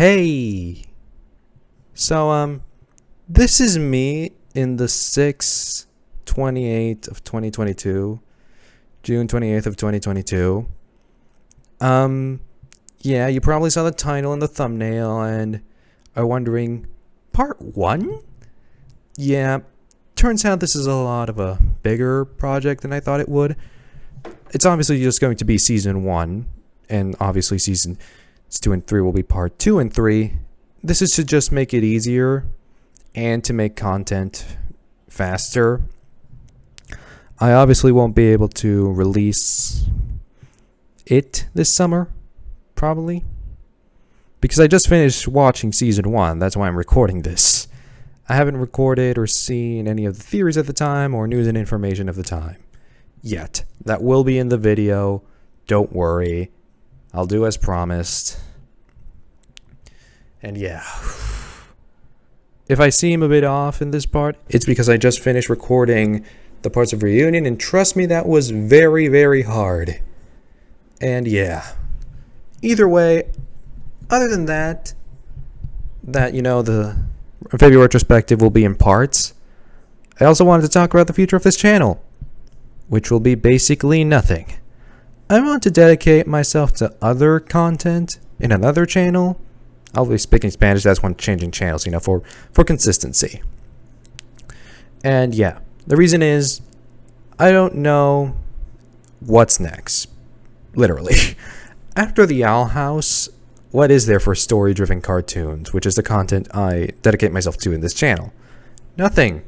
Hey! So, this is me in the 6/28 of 2022. June 28th of 2022. Yeah, you probably saw the title and the thumbnail and are wondering, part 1? Yeah, turns out this is a lot of a bigger project than I thought it would. It's obviously just going to be season 1, and obviously seasons 2 and 3 will be part 2 and 3. This is to just make it easier and to make content faster. I obviously won't be able to release it this summer, probably, because I just finished watching season 1. That's why I'm recording this. I haven't recorded or seen any of the theories at the time or news and information of the time yet. That will be in the video. Don't worry. I'll do as promised. And yeah. If I seem a bit off in this part, it's because I just finished recording the parts of Reunion, and trust me, that was very, very hard. And yeah. Either way, other than that, the Amphibia Retrospective will be in parts. I also wanted to talk about the future of this channel, which will be basically nothing. I want to dedicate myself to other content in another channel. I'll be speaking Spanish, that's when changing channels, for consistency. And yeah, the reason is, I don't know what's next. Literally. After the Owl House, what is there for story-driven cartoons, which is the content I dedicate myself to in this channel? Nothing.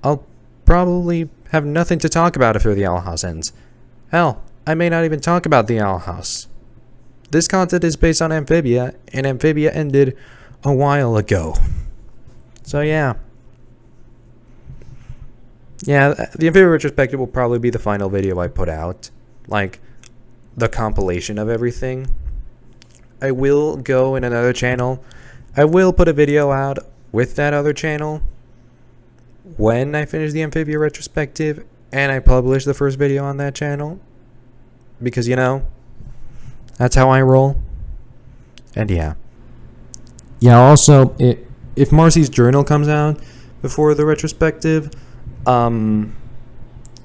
I'll probably have nothing to talk about after the Owl House ends. Hell, I may not even talk about the Owl House. This content is based on Amphibia, and Amphibia ended a while ago. So yeah. Yeah, the Amphibia Retrospective will probably be the final video I put out. Like, the compilation of everything. I will go in another channel. I will put a video out with that other channel when I finish the Amphibia Retrospective and I publish the first video on that channel. Because, that's how I roll. And yeah. Yeah, also, if Marcy's journal comes out before the retrospective comes,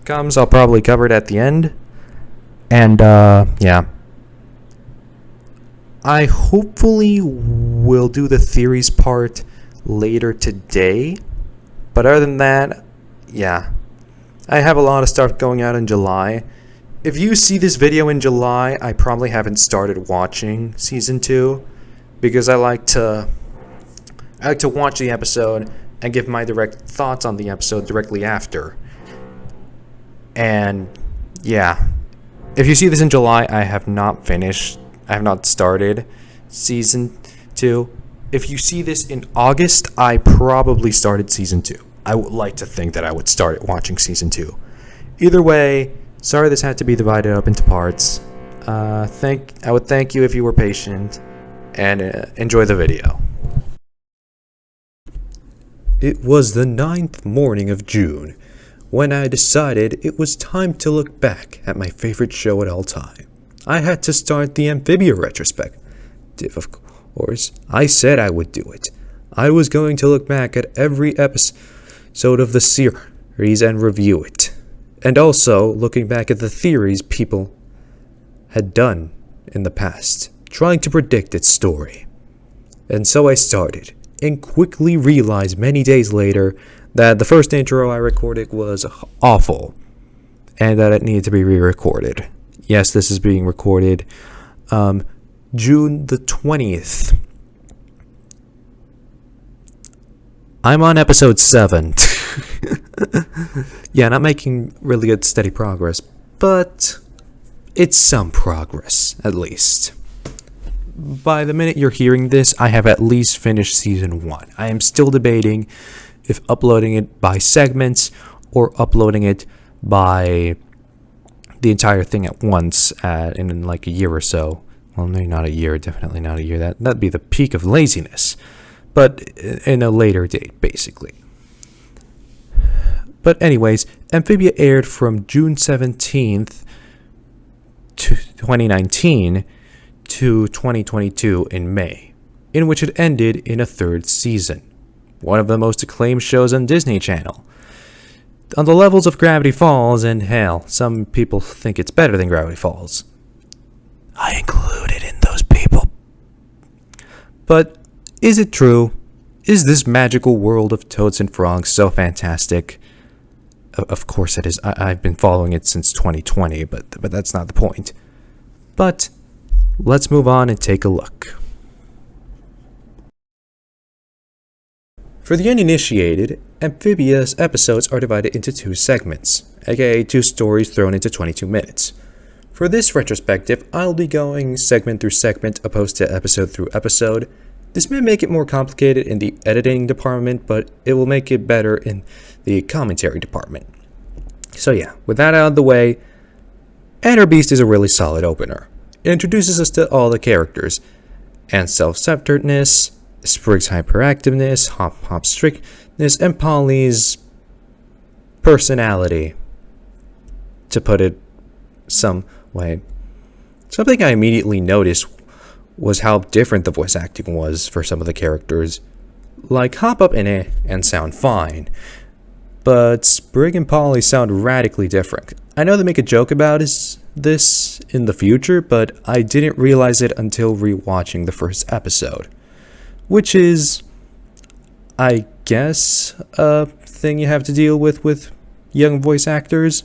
I'll probably cover it at the end. And, yeah. I hopefully will do the theories part later today. But other than that, yeah. I have a lot of stuff going out in July. If you see this video in July, I probably haven't started watching season 2. Because I like to watch the episode and give my direct thoughts on the episode directly after. And, yeah. If you see this in July, I have not started season 2. If you see this in August, I probably started season 2. I would like to think that I would start watching season 2. Either way, sorry this had to be divided up into parts. I would thank you if you were patient, and enjoy the video. It was the 9th morning of June when I decided it was time to look back at my favorite show at all time. I had to start the Amphibia Retrospective, of course. I said I would do it. I was going to look back at every episode of the series and review it. And also looking back at the theories people had done in the past, trying to predict its story. And so I started, and quickly realized many days later that the first intro I recorded was awful, and that it needed to be re-recorded. Yes, this is being recorded June the 20th. I'm on episode 7. Yeah, not making really good steady progress, but it's some progress, at least. By the minute you're hearing this, I have at least finished season 1. I am still debating if uploading it by segments or uploading it by the entire thing at once in like a year or so. Well, maybe not a year, definitely not a year. That'd be the peak of laziness. But in a later date, basically. But anyways, Amphibia aired from June 17th to 2019 to 2022 in May. in which it ended in a third season. One of the most acclaimed shows on Disney Channel. On the levels of Gravity Falls, and hell, some people think it's better than Gravity Falls. I included in those people. But is it true? Is this magical world of toads and frogs so fantastic? Of course it is. I've been following it since 2020, but that's not the point. But let's move on and take a look. For the uninitiated, Amphibia's episodes are divided into 2 segments, aka 2 stories thrown into 22 minutes. For this retrospective, I'll be going segment through segment opposed to episode through episode. This may make it more complicated in the editing department, but it will make it better in the commentary department. So yeah, with that out of the way, Enter Beast is a really solid opener. It introduces us to all the characters, Ant's self-centeredness, Sprig's hyperactiveness, Hop's strictness, and Polly's personality, to put it some way. Something I immediately noticed was how different the voice acting was for some of the characters. Like, hop up in it and sound fine, but Sprig and Polly sound radically different. I know they make a joke about this in the future, but I didn't realize it until rewatching the first episode. Which is, I guess, a thing you have to deal with young voice actors.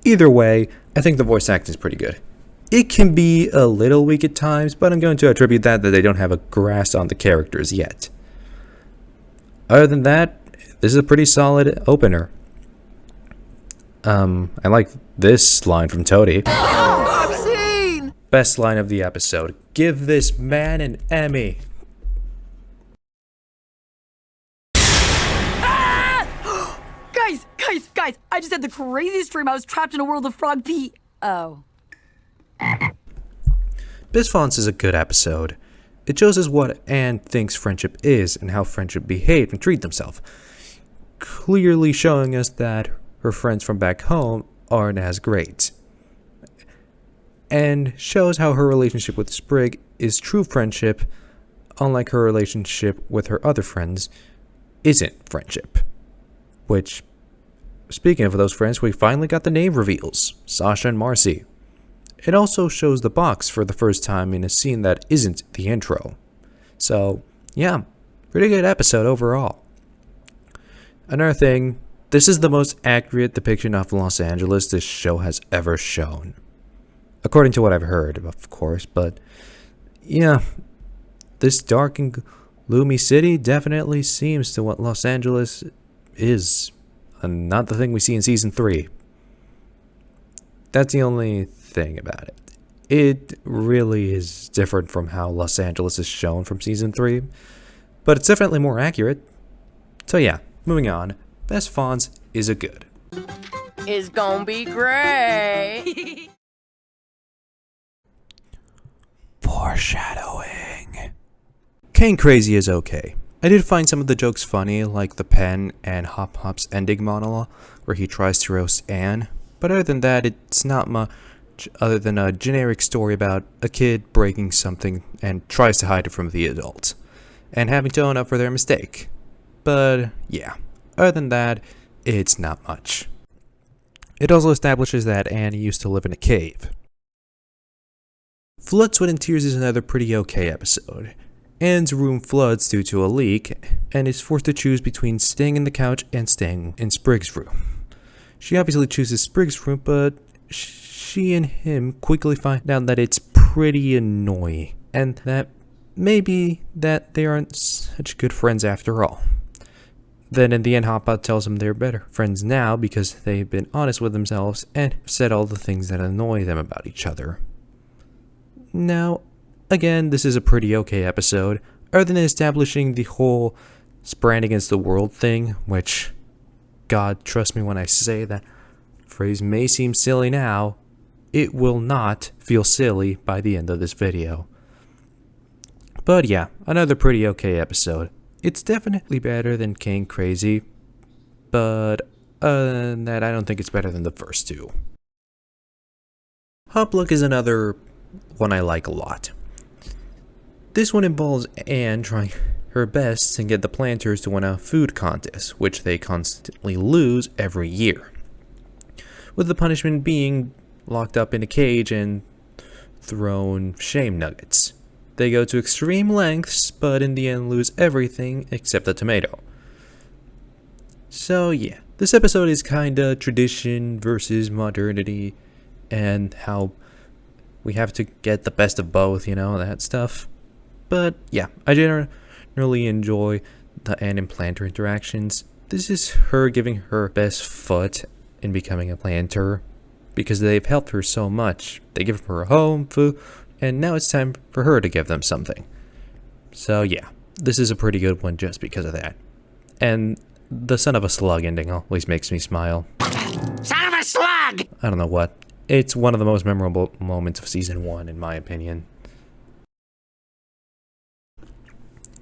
Either way, I think the voice acting is pretty good. It can be a little weak at times, but I'm going to attribute that they don't have a grasp on the characters yet. Other than that, this is a pretty solid opener. I like this line from Toadie. Obscene! Best line of the episode. Give this man an Emmy. Guys, I just had the craziest dream. I was trapped in a world of frog pee. Oh. Bisfonts is a good episode. It shows us what Anne thinks friendship is and how friendship behave and treat themselves. Clearly showing us that her friends from back home aren't as great. And shows how her relationship with Sprig is true friendship, unlike her relationship with her other friends isn't friendship. Which, speaking of those friends, we finally got the name reveals, Sasha and Marcy. It also shows the box for the first time in a scene that isn't the intro. So, yeah, pretty good episode overall. Another thing, this is the most accurate depiction of Los Angeles this show has ever shown. According to what I've heard, of course, but yeah, this dark and gloomy city definitely seems to what Los Angeles is, and not the thing we see in season 3. That's the only thing about it. It really is different from how Los Angeles is shown from season 3, but it's definitely more accurate. So yeah, moving on. Best Fonts is a good. It's gonna be great. Foreshadowing. Kane Crazy is okay. I did find some of the jokes funny, like the Pen and Hop's ending monologue, where he tries to roast Anne, but other than that, it's not much other than a generic story about a kid breaking something and tries to hide it from the adult, and having to own up for their mistake. But yeah, other than that, it's not much. It also establishes that Annie used to live in a cave. Flood, Sweat, and Tears is another pretty okay episode. Anne's room floods due to a leak, and is forced to choose between staying in the couch and staying in Sprig's room. She obviously chooses Sprig's room, but she and him quickly find out that it's pretty annoying, and that maybe that they aren't such good friends after all. Then in the end, Hoppa tells them they're better friends now because they've been honest with themselves and said all the things that annoy them about each other. Now, again, this is a pretty okay episode, other than establishing the whole brand against the world thing, which, God, trust me when I say that phrase may seem silly now, it will not feel silly by the end of this video. But yeah, another pretty okay episode. It's definitely better than Kane Crazy, but other than that, I don't think it's better than the first 2. Hop Luck is another one I like a lot. This one involves Anne trying her best to get the planters to win a food contest, which they constantly lose every year, with the punishment being locked up in a cage and thrown shame nuggets. They go to extreme lengths, but in the end lose everything except the tomato. So yeah, this episode is kinda tradition versus modernity, and how we have to get the best of both, that stuff. But yeah, I generally enjoy the Anne and planter interactions. This is her giving her best foot in becoming a planter, because they've helped her so much. They give her a home, food, and now it's time for her to give them something. So yeah, this is a pretty good one just because of that. And the son of a slug ending always makes me smile. Son of a slug! I don't know what. It's one of the most memorable moments of season 1 in my opinion.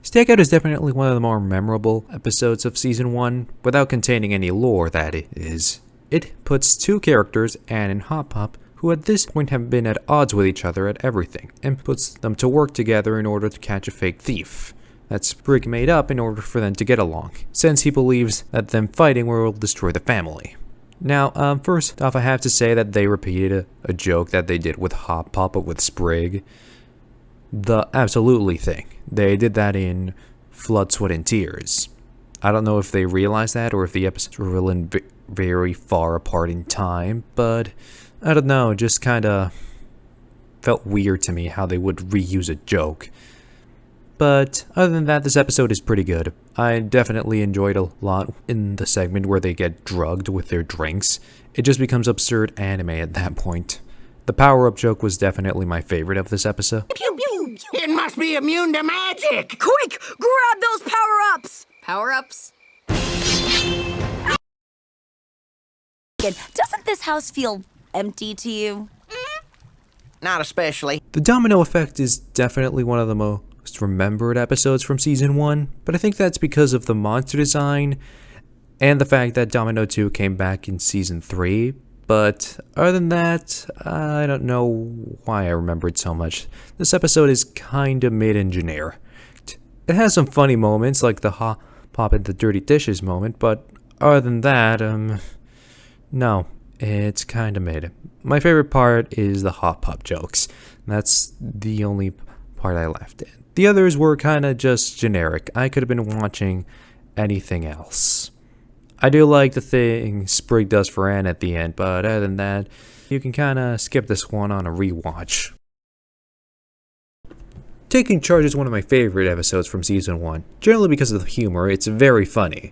Stakeout is definitely one of the more memorable episodes of season 1, without containing any lore, that is. It puts two characters, Anne and Hop Pop, who at this point have been at odds with each other at everything, and puts them to work together in order to catch a fake thief that Sprig made up in order for them to get along, since he believes that them fighting will destroy the family. Now, first off, I have to say that they repeated a joke that they did with Hop Pop, but with Sprig. The absolutely thing. They did that in Flood, Sweat, and Tears. I don't know if they realized that or if the episodes were really very far apart in time, but I don't know, just kinda felt weird to me how they would reuse a joke. But other than that, this episode is pretty good. I definitely enjoyed a lot in the segment where they get drugged with their drinks. It just becomes absurd anime at that point. The power-up joke was definitely my favorite of this episode. Pew, pew, pew. It must be immune to magic! Quick, grab those power-ups! Power-ups? Doesn't this house feel empty to you? Not especially. The Domino Effect is definitely one of the most remembered episodes from season 1, but I think that's because of the monster design and the fact that Domino 2 came back in season 3. But other than that, I don't know why I remember it so much. This episode is kinda mid-engineer. It has some funny moments, like the Hop Pop and the dirty dishes moment, but other than that, no, it's kinda mid. My favorite part is the Hop Pop jokes. That's the only part I laughed at. The others were kinda just generic. I could have been watching anything else. I do like the thing Sprig does for Anne at the end, but other than that, you can kinda skip this one on a rewatch. Taking Charge is one of my favorite episodes from season 1, generally because of the humor. It's very funny.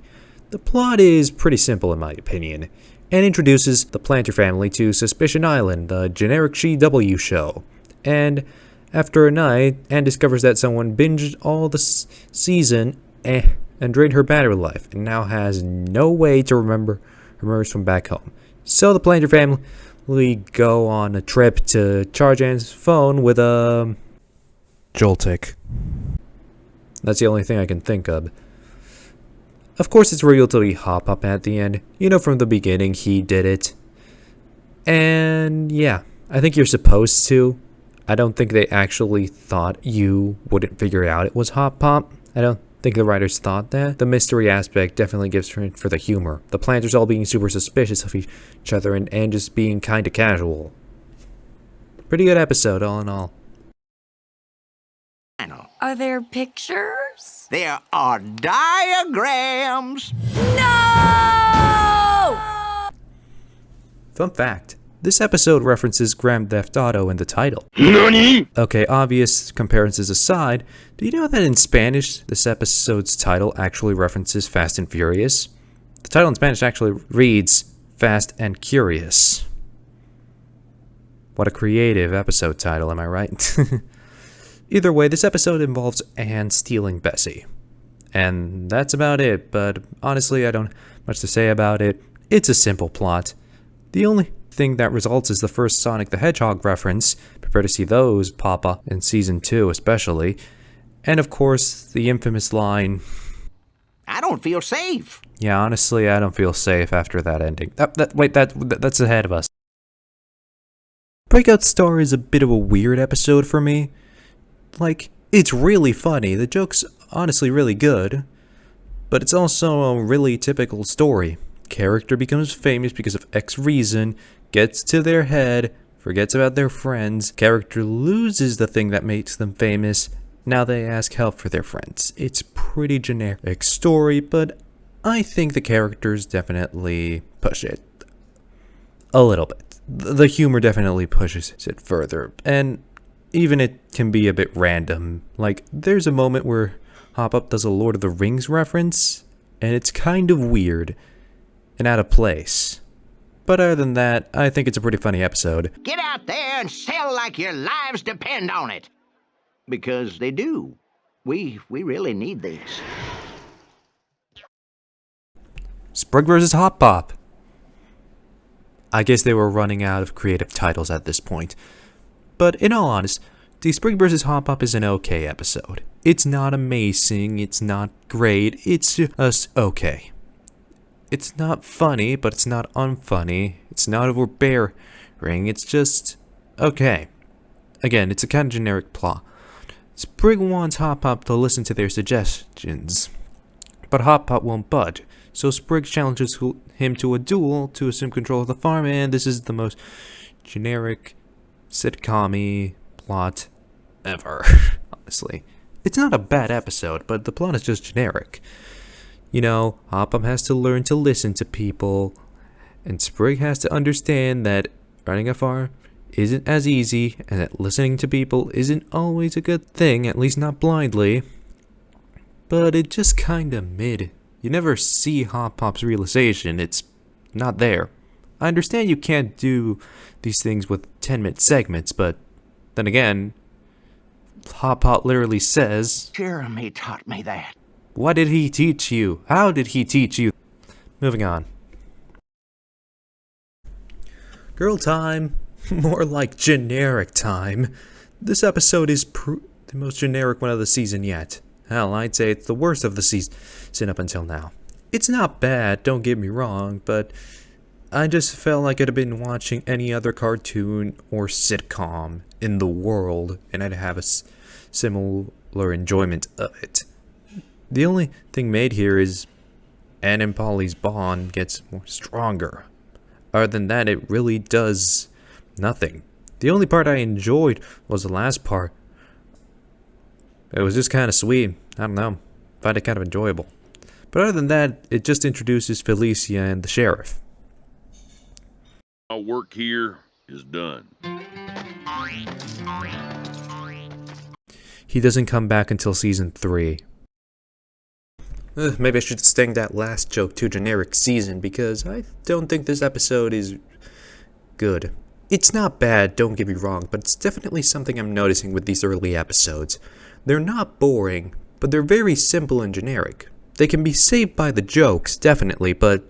The plot is pretty simple in my opinion, and introduces the Planter family to Suspicion Island, the generic GW show. And after a night, Anne discovers that someone binged all the season and drained her battery life, and now has no way to remember her memories from back home. So the Planter family go on a trip to charge Anne's phone with a Joltic. That's the only thing I can think of. Of course, it's revealed to be Hop Pop at the end. You know from the beginning he did it. And yeah, I think you're supposed to. I don't think they actually thought you wouldn't figure it out it was Hop Pop. I don't think the writers thought that. The mystery aspect definitely gives for the humor. The planters all being super suspicious of each other and just being kinda casual. Pretty good episode all in all. Are there pictures? There are diagrams. No! Fun fact. This episode references Grand Theft Auto in the title. NANI?! Okay, obvious comparisons aside, do you know that in Spanish, this episode's title actually references Fast and Furious? The title in Spanish actually reads Fast and Curious. What a creative episode title, am I right? Either way, this episode involves Anne stealing Bessie. And that's about it, but honestly, I don't have much to say about it. It's a simple plot. The only thing that results is the first Sonic the Hedgehog reference. Prepare to see those pop up in season 2 especially. And of course, the infamous line, I don't feel safe. yeah, honestly, I don't feel safe after that ending. That's ahead of us. Breakout Story is a bit of a weird episode for me. Like, It's really funny. The joke's honestly really good. But it's also a really typical story. Character becomes famous because of X reason, gets to their head, forgets about their friends. Character loses the thing that makes them famous. Now they ask help for their friends. It's pretty generic story, but I think the characters definitely push it a little bit. The humor definitely pushes it further, and even it can be a bit random. Like, there's a moment where Hop Up does a Lord of the Rings reference, and it's kind of weird and out of place. But other than that, I think it's a pretty funny episode. Get out there and sell like your lives depend on it. Because they do. We really need these. Sprig vs. Hop Pop. I guess they were running out of creative titles at this point. But in all honesty, the Sprig vs. Hop Pop is an okay episode. It's not amazing, it's not great, it's just okay. It's not funny, but it's not unfunny. It's not overbearing, it's just okay. Again, it's a kind of generic plot. Sprig wants Hop Pop to listen to their suggestions, but Hop Pop won't budge. So Sprig challenges him to a duel to assume control of the farm, and this is the most generic sitcom-y plot ever, honestly. It's not a bad episode, but the plot is just generic. You know, Hop Pop has to learn to listen to people, and Sprig has to understand that running a farm isn't as easy, and that listening to people isn't always a good thing, at least not blindly. But it just kinda mid. You never see Hop Pop's realization, it's not there. I understand you can't do these things with 10-minute segments, but then again, Hop Pop literally says, Jeremy taught me that. what did he teach you? How did he teach you? Moving on. Girl time. More like generic time. This episode is the most generic one of the season yet. Hell, I'd say it's the worst of the season up until now. It's not bad, don't get me wrong, but I just felt like I'd have been watching any other cartoon or sitcom in the world, and I'd have a similar enjoyment of it. The only thing made here is Ann and Polly's bond gets more stronger. Other than that, it really does nothing. The only part I enjoyed was the last part. It was just kind of sweet. I don't know. Find it kind of enjoyable. But other than that, it just introduces Felicia and the sheriff. Our work here is done. He doesn't come back until season 3. Maybe I should sting that last joke to generic season, because I don't think this episode is good. It's not bad, don't get me wrong, but it's definitely something I'm noticing with these early episodes. They're not boring, but they're very simple and generic. They can be saved by the jokes, definitely, but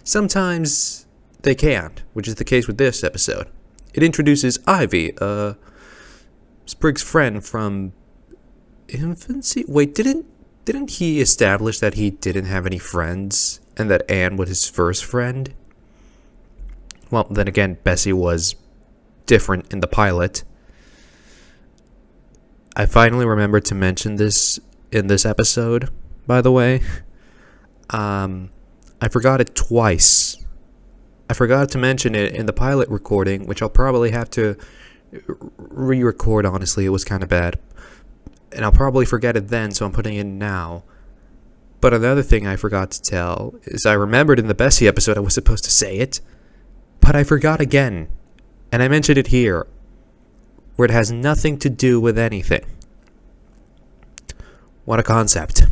sometimes they can't, which is the case with this episode. It introduces Ivy, Sprig's friend from infancy? Wait, didn't he establish that he didn't have any friends, and that Anne was his first friend? Well, then again, Bessie was different in the pilot. I finally remembered to mention this in this episode, by the way. I forgot it twice. I forgot to mention it in the pilot recording, which I'll probably have to re-record, honestly. It was kind of bad. And I'll probably forget it then, so I'm putting it in now. But another thing I forgot to tell is I remembered in the Bessie episode I was supposed to say it, but I forgot again. And I mentioned it here, where it has nothing to do with anything. What a concept.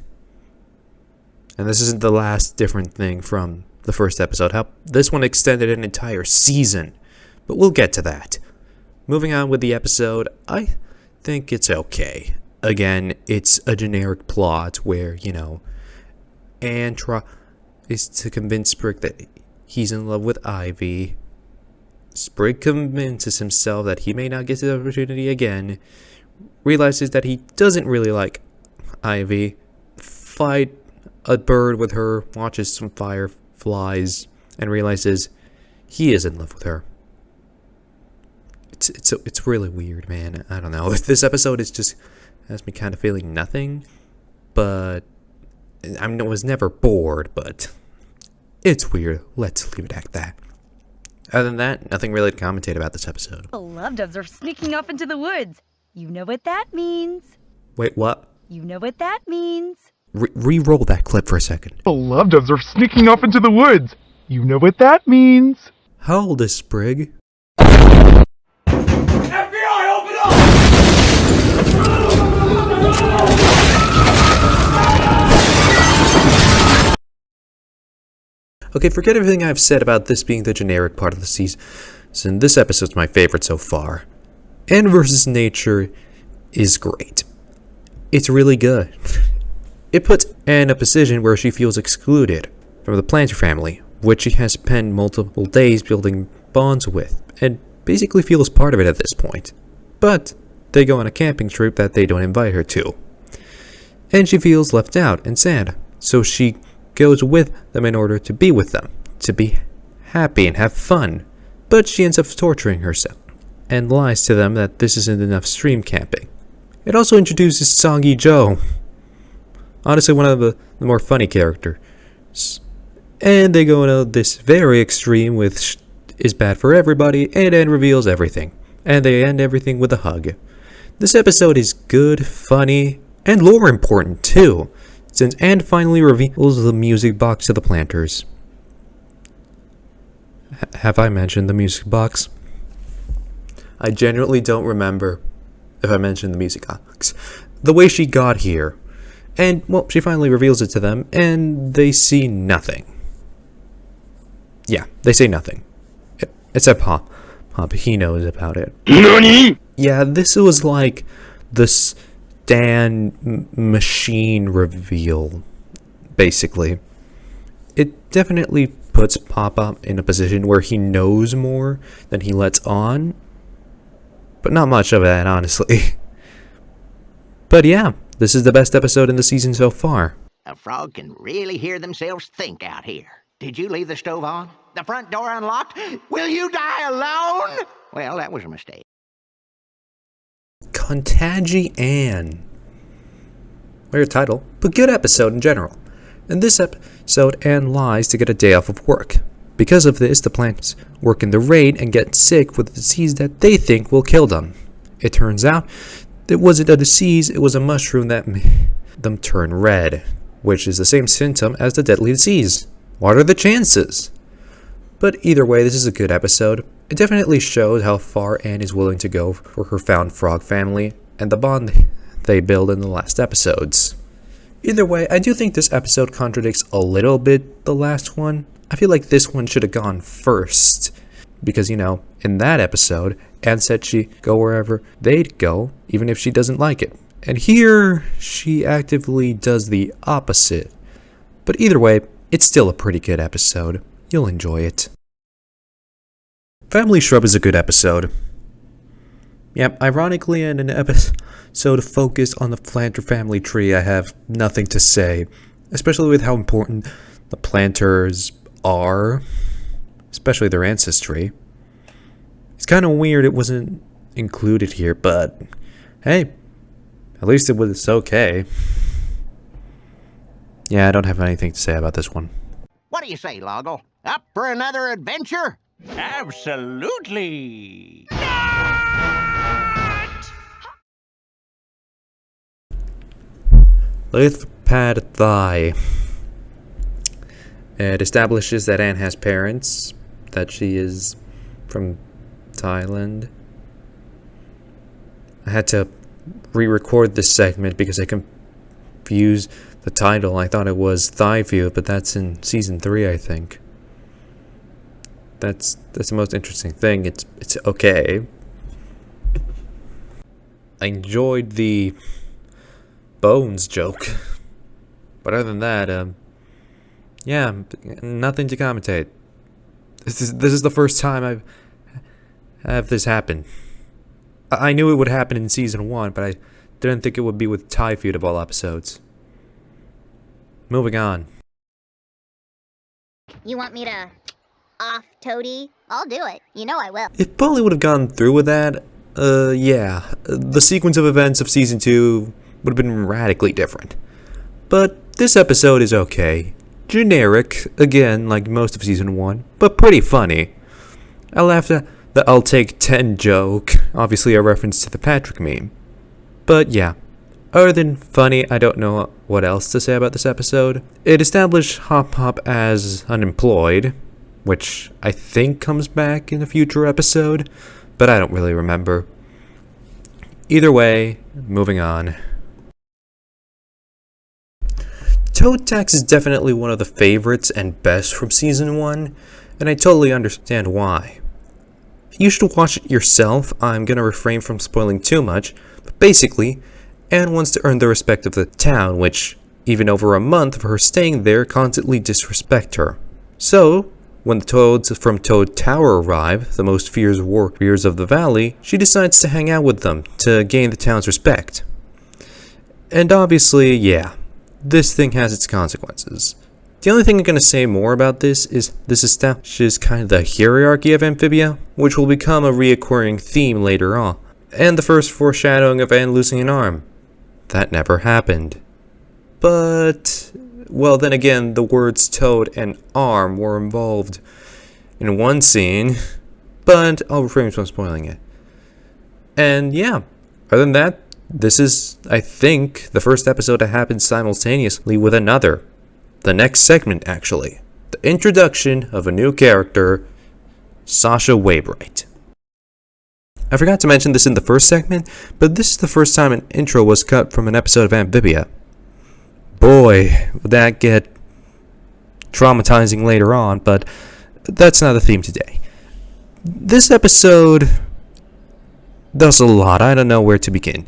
And this isn't the last different thing from the first episode. This one extended an entire season, but we'll get to that. Moving on with the episode, I think it's okay. Again, it's a generic plot where, Anne tries to convince Sprig that he's in love with Ivy. Sprig convinces himself that he may not get the opportunity again, realizes that he doesn't really like Ivy, fight a bird with her, watches some fireflies, and realizes he is in love with her. It's really weird, man. I don't know. This episode is just has me kind of feeling nothing, but I mean, I was never bored, but it's weird. Let's leave it at that. Other than that, nothing really to commentate about this episode. The love doves are sneaking off into the woods. You know what that means. Wait, what? You know what that means. Re-roll that clip for a second. The love doves are sneaking off into the woods. You know what that means. How old is Sprig? Okay, forget everything I've said about this being the generic part of the season. This episode's my favorite so far. Anne vs. Nature is great. It's really good. It puts Anne in a position where she feels excluded from the Planter family, which she has spent multiple days building bonds with, and basically feels part of it at this point. But they go on a camping trip that they don't invite her to. And she feels left out and sad, so she goes with them in order to be with them, to be happy and have fun. But she ends up torturing herself, and lies to them that this isn't enough stream camping. It also introduces Soggy Joe, honestly one of the more funny characters. And they go into this very extreme with is bad for everybody, and Anne reveals everything. And they end everything with a hug. This episode is good, funny, and lore important too, since Anne finally reveals the music box to the Planters. Have I mentioned the music box? I genuinely don't remember if I mentioned the music box. The way she got here. And, well, she finally reveals it to them, and they see nothing. Yeah, they say nothing. Except Pop. He knows about it. NANI?! Yeah, this was like the Stan machine reveal, basically. It definitely puts Pop-Up in a position where he knows more than he lets on, but not much of that, honestly. But yeah, this is the best episode in the season so far. A frog can really hear themselves think out here. Did you leave the stove on? The front door unlocked? Will you die alone? Well, that was a mistake. Contagi Anne. Weird title, but good episode in general. In this episode, Anne lies to get a day off of work. Because of this, the plants work in the rain and get sick with a disease that they think will kill them. It turns out it wasn't a disease, it was a mushroom that made them turn red, which is the same symptom as the deadly disease. What are the chances? But either way, this is a good episode. It definitely shows how far Anne is willing to go for her found frog family and the bond they build in the last episodes. Either way, I do think this episode contradicts a little bit the last one. I feel like this one should have gone first. Because, you know, in that episode, Anne said she'd go wherever they'd go, even if she doesn't like it. And here, she actively does the opposite. But either way, it's still a pretty good episode. You'll enjoy it. Family Shrub is a good episode. Yep, ironically, in an episode focused on the Planter family tree, I have nothing to say. Especially with how important the Planters are. Especially their ancestry. It's kind of weird it wasn't included here, but hey, at least it was okay. Yeah, I don't have anything to say about this one. What do you say, Loggle? Up for another adventure? Absolutely. Lith Pad Thigh. It establishes that Anne has parents, that she is from Thailand. I had to re-record this segment because I confused the title. I thought it was Thigh View, but that's in season 3, I think. That's the most interesting thing. It's okay. I enjoyed the bones joke, but other than that, yeah, nothing to commentate. This is the first time I've had this happen. I knew it would happen in season 1, but I didn't think it would be with Thai Feud of all episodes. Moving on. You want me to off Toady? I'll do it. You know I will. If Polly would have gone through with that, Yeah, the sequence of events of Season 2 would have been radically different. But this episode is okay. Generic, again, like most of Season 1, but pretty funny. I laughed at the "I'll take 10" joke, obviously a reference to the Patrick meme. But yeah, other than funny, I don't know what else to say about this episode. It established Hop Hop as unemployed, which I think comes back in a future episode, but I don't really remember. Either way, moving on. Toad Tax is definitely one of the favorites and best from Season 1, and I totally understand why. You should watch it yourself. I'm gonna refrain from spoiling too much, but basically, Anne wants to earn the respect of the town, which, even over a month of her staying there, constantly disrespect her. So, when the Toads from Toad Tower arrive, the most fierce warriors of the valley, she decides to hang out with them to gain the town's respect. And obviously, yeah, this thing has its consequences. The only thing I'm going to say more about this is this establishes kind of the hierarchy of Amphibia, which will become a reoccurring theme later on, and the first foreshadowing of Anne losing an arm. That never happened. But, well, then again, the words toad and arm were involved in one scene, but I'll refrain from spoiling it. And yeah, other than that, this is, I think, the first episode that happened simultaneously with another. The next segment, actually. The introduction of a new character, Sasha Waybright. I forgot to mention this in the first segment, but this is the first time an intro was cut from an episode of Amphibia. Boy, would that get traumatizing later on, but that's not the theme today. This episode does a lot. I don't know where to begin.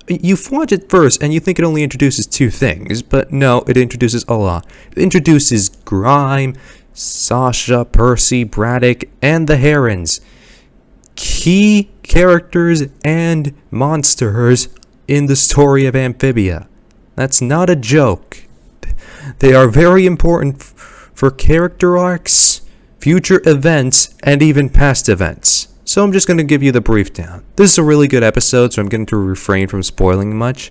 You watch it first and you think it only introduces two things, but no, it introduces a lot. It introduces Grime, Sasha, Percy, Braddock, and the Herons. Key characters and monsters in the story of Amphibia. That's not a joke. They are very important for character arcs, future events, and even past events. So I'm just going to give you the brief down. This is a really good episode, so I'm going to refrain from spoiling much.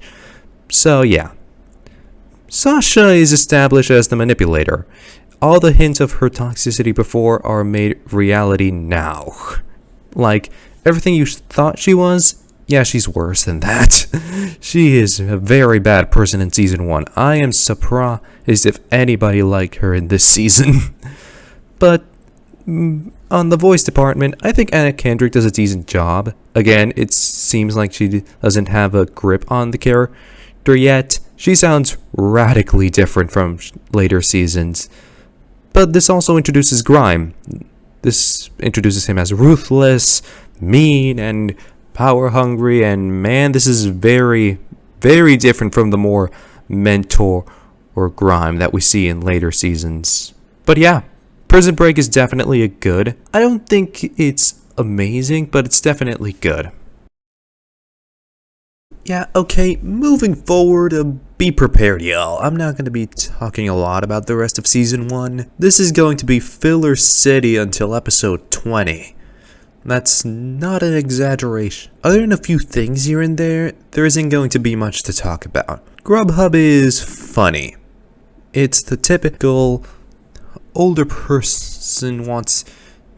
So yeah. Sasha is established as the manipulator. All the hints of her toxicity before are made reality now. Like, everything you thought she was, yeah, she's worse than that. She is a very bad person in Season 1. I am surprised if anybody liked her in this season. But on the voice department, I think Anna Kendrick does a decent job. Again, it seems like she doesn't have a grip on the character yet. She sounds radically different from later seasons. But this also introduces Grime. This introduces him as ruthless, mean, and power-hungry, and man, this is very, very different from the more mentor or Grime that we see in later seasons. But yeah, Prison Break is definitely a good. I don't think it's amazing, but it's definitely good. Yeah, okay, moving forward, be prepared, y'all. I'm not going to be talking a lot about the rest of Season 1. This is going to be filler city until episode 20. That's not an exaggeration. Other than a few things here and there isn't going to be much to talk about. Grubhub is funny. It's the typical older person wants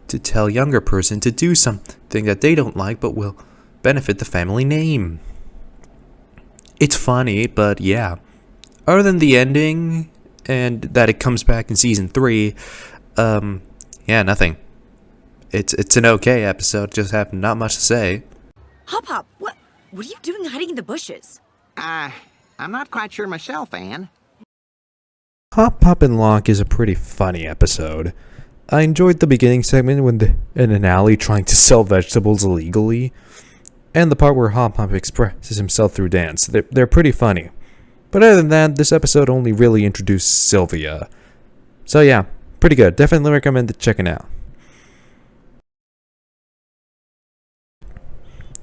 to tell younger person to do something that they don't like but will benefit the family name. It's funny, but yeah. Other than the ending and that it comes back in Season 3, yeah, nothing. It's an okay episode, just have not much to say. Hop Hop, what are you doing hiding in the bushes? I'm not quite sure myself, Anne. Hop Hop and Lock is a pretty funny episode. I enjoyed the beginning segment when they're in an alley trying to sell vegetables illegally, and the part where Hop Hop expresses himself through dance. They're pretty funny. But other than that, this episode only really introduced Sylvia. So yeah, pretty good. Definitely recommend checking out.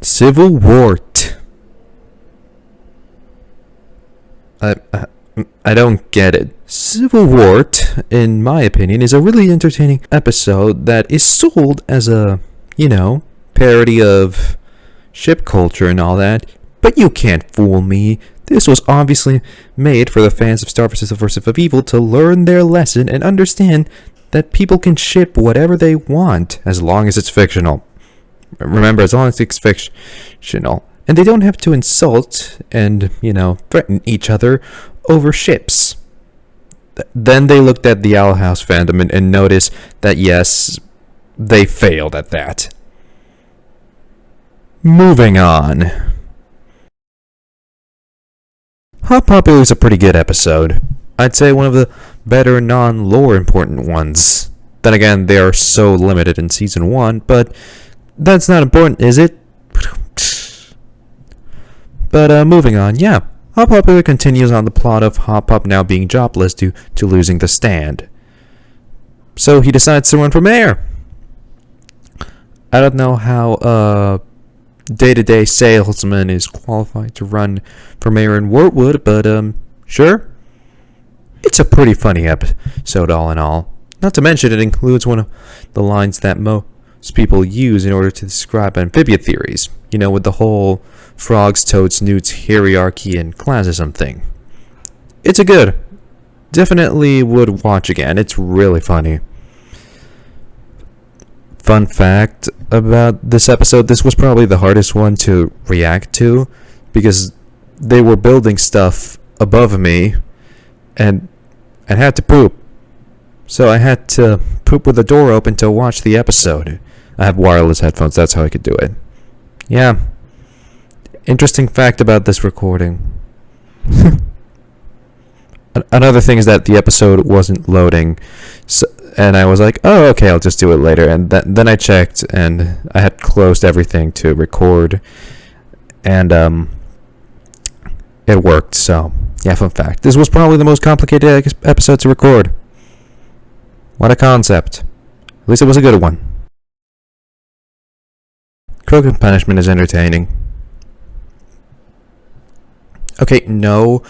Civil Wart. I don't get it. Civil Wart, in my opinion, is a really entertaining episode that is sold as a, parody of ship culture and all that, but you can't fool me. This was obviously made for the fans of Star vs. Subversive of Evil to learn their lesson and understand that people can ship whatever they want as long as it's fictional. Remember, as long as it's fictional. And they don't have to insult and, threaten each other over ships. Then they looked at the Owl House fandom and noticed that, yes, they failed at that. Moving on. Hot Popular is a pretty good episode. I'd say one of the better non-lore important ones. Then again, they are so limited in Season 1, but that's not important, is it? But moving on, yeah. Hot Popular continues on the plot of Hot Pop now being jobless due to losing the stand. So he decides to run for mayor. I don't know how day-to-day salesman is qualified to run for mayor in Wortwood, but sure. It's a pretty funny episode all in all. Not to mention it includes one of the lines that most people use in order to describe amphibia theories. With the whole frogs, toads, newts, hierarchy, and classism thing. It's a good. Definitely would watch again. It's really funny. Fun fact about this episode, this was probably the hardest one to react to because they were building stuff above me and I had to poop. So I had to poop with the door open to watch the episode. I have wireless headphones, that's how I could do it. Yeah. Interesting fact about this recording. Another thing is that the episode wasn't loading. And I was like, oh, okay, I'll just do it later. And then I checked, and I had closed everything to record. And it worked, so yeah, fun fact. This was probably the most complicated episode to record. What a concept. At least it was a good one. Crook and Punishment is entertaining. Okay, no,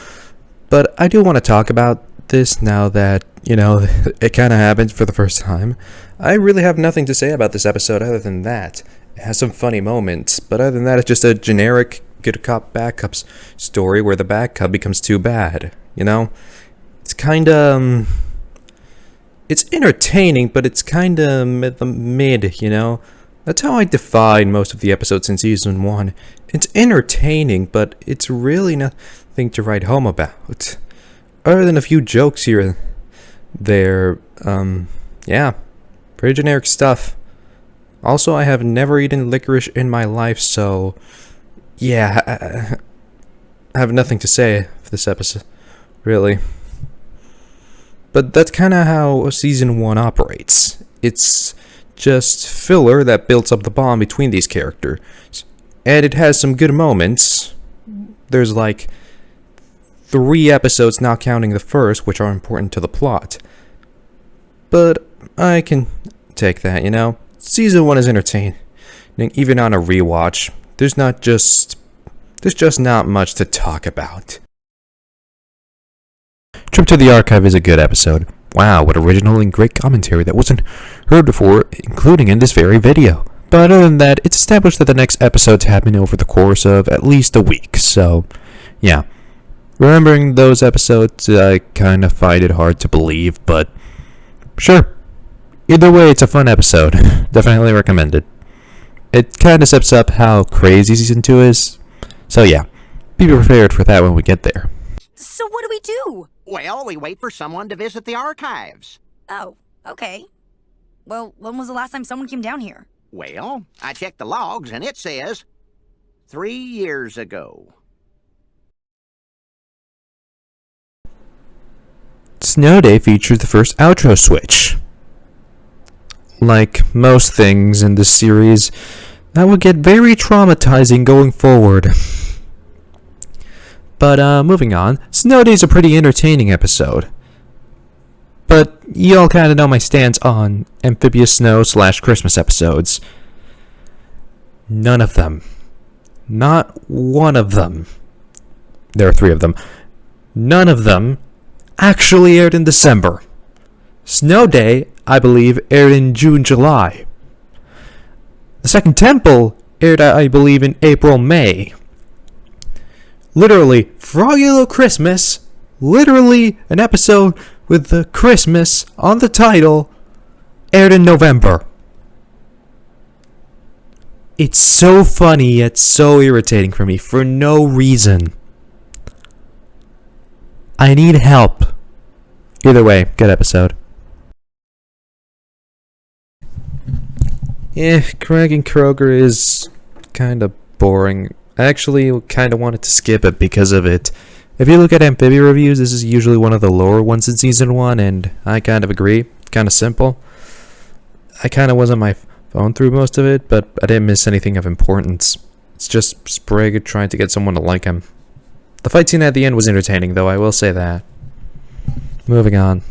but I do want to talk about this now that, it kind of happened for the first time. I really have nothing to say about this episode other than that. It has some funny moments, but other than that, it's just a generic good cop, bad cop story where the bad cop becomes too bad, It's kind of... It's entertaining, but it's kind of mid, That's how I define most of the episodes in Season 1. It's entertaining, but it's really nothing to write home about. Other than a few jokes here and there, yeah, pretty generic stuff. Also, I have never eaten licorice in my life, so yeah, I have nothing to say for this episode, really. But that's kind of how Season 1 operates. It's just filler that builds up the bond between these characters. And it has some good moments. There's like 3 episodes, not counting the first, which are important to the plot. But I can take that, Season 1 is entertaining, even on a rewatch. There's just not much to talk about. Trip to the Archive is a good episode. Wow, what original and great commentary that wasn't heard before, including in this very video. But other than that, it's established that the next episodes happen over the course of at least a week, so yeah. Remembering those episodes, I kind of find it hard to believe, but sure. Either way, it's a fun episode. Definitely recommended. It kind of sets up how crazy Season 2 is, so yeah. Be prepared for that when we get there. So what do we do? Well, we wait for someone to visit the archives. Oh, okay. Well, when was the last time someone came down here? Well, I checked the logs and it says 3 years ago. Snow Day featured the first outro switch. Like most things in this series, that would get very traumatizing going forward. But moving on, Snow Day's a pretty entertaining episode. But y'all kind of know my stance on Amphibia Snow / Christmas episodes. None of them. Not one of them. There are 3 of them. None of them actually aired in December. Snow Day, I believe, aired in June, July. The Second Temple aired, I believe, in April, May. Literally, Froggy Little Christmas, literally an episode with the Christmas on the title, aired in November. It's so funny yet so irritating for me for no reason. I need help. Either way, good episode. Craig and Kroger is kind of boring. I actually kind of wanted to skip it because of it. If you look at Amphibia reviews, this is usually one of the lower ones in Season 1, and I kind of agree. Kind of simple. I kind of was on my phone through most of it, but I didn't miss anything of importance. It's just Sprig trying to get someone to like him. The fight scene at the end was entertaining, though, I will say that. Moving on.